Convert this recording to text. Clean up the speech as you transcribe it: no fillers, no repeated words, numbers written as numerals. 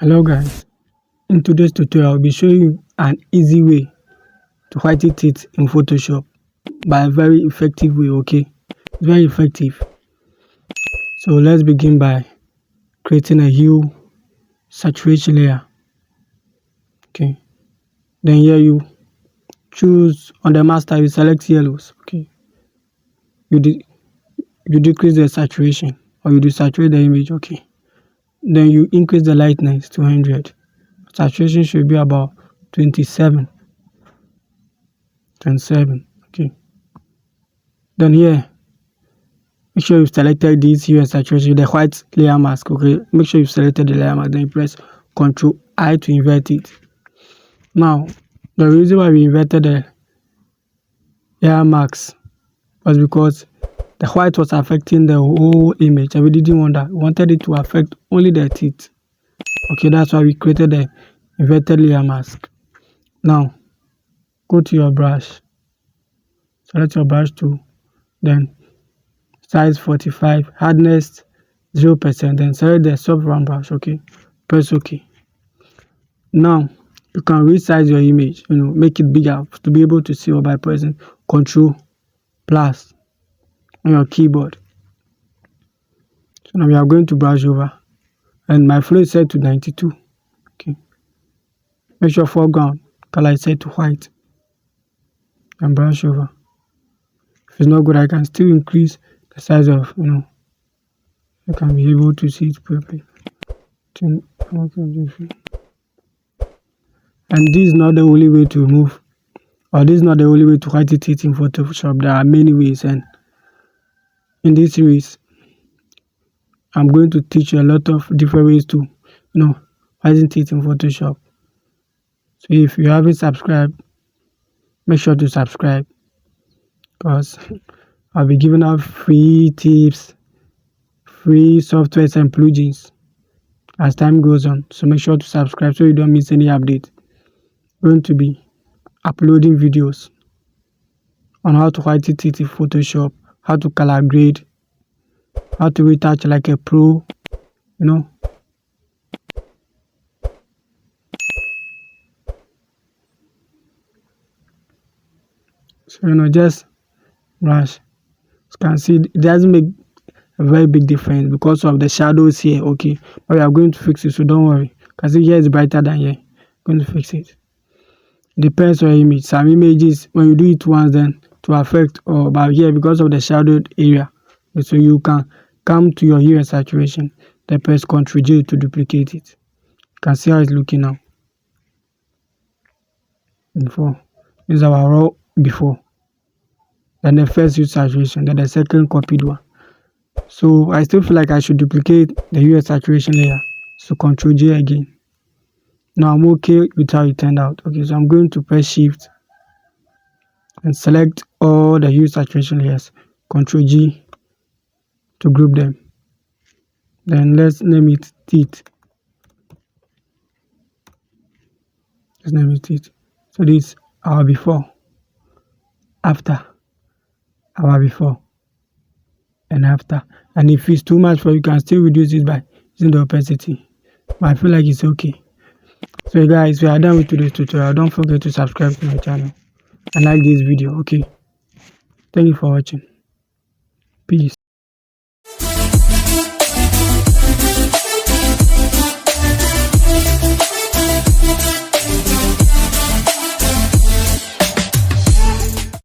Hello guys, in today's tutorial I'll be showing you an easy way to whiten teeth in Photoshop by a very effective way. Okay, it's very effective. So let's begin by creating a hue saturation layer. Okay, then here you choose on the master, you select yellows. Okay, you decrease the saturation or you desaturate the image. Okay, then you increase the lightness to 100. Saturation should be about 27. Okay, then here make sure you've selected this hue and saturation, the white layer mask. Okay, make sure you've selected the layer mask, then you press Ctrl I to invert it. Now the reason why we inverted the layer mask was because the white was affecting the whole image and we didn't want that. We wanted it to affect only the teeth. Okay, that's why we created the inverted layer mask. Now go to your brush, select your brush tool, then size 45, hardness 0%, then select the soft round brush. Okay, press OK. Now you can resize your image, make it bigger to be able to see, or by pressing Ctrl+ on your keyboard. So now we are going to brush over, and my flow is set to 92. Okay, make sure foreground color is set to white and brush over. If it's not good, I can still increase the size of, you can be able to see it properly. And this is not the only way to remove, or this is not the only way to whiten teeth in Photoshop. There are many ways, and in this series I'm going to teach you a lot of different ways to whiten teeth in Photoshop. So if you haven't subscribed, make sure to subscribe, because I'll be giving out free tips, free softwares and plugins as time goes on. So make sure to subscribe so you don't miss any update. I'm going to be uploading videos on how to whiten teeth in Photoshop, how to color grade, how to retouch like a pro, So just brush. You can see it doesn't make a very big difference because of the shadows here. Okay, but we are going to fix it, so don't worry. Because here is brighter than here. I'm going to fix it. Depends on your image. Some images, when you do it once, then to affect, or but here because of the shadowed area, so you can come to your hue and saturation, then press Ctrl J to duplicate it. You can see how it's looking now. Before, this is our raw before, then the first hue saturation, then the second copied one. So I still feel like I should duplicate the hue and saturation layer, so Ctrl J again. Now I'm okay with how it turned out. Okay, so I'm going to press Shift and select all the hue saturation layers, Ctrl G to group them. Then let's name it teeth. Let's name it teeth. So this is our before, after, our before and after. And if it's too much for you, can still reduce it by using the opacity, but I feel like it's okay. So guys, we are done with today's tutorial. Don't forget to subscribe to my channel and like this video. Okay, thank you for watching. Peace.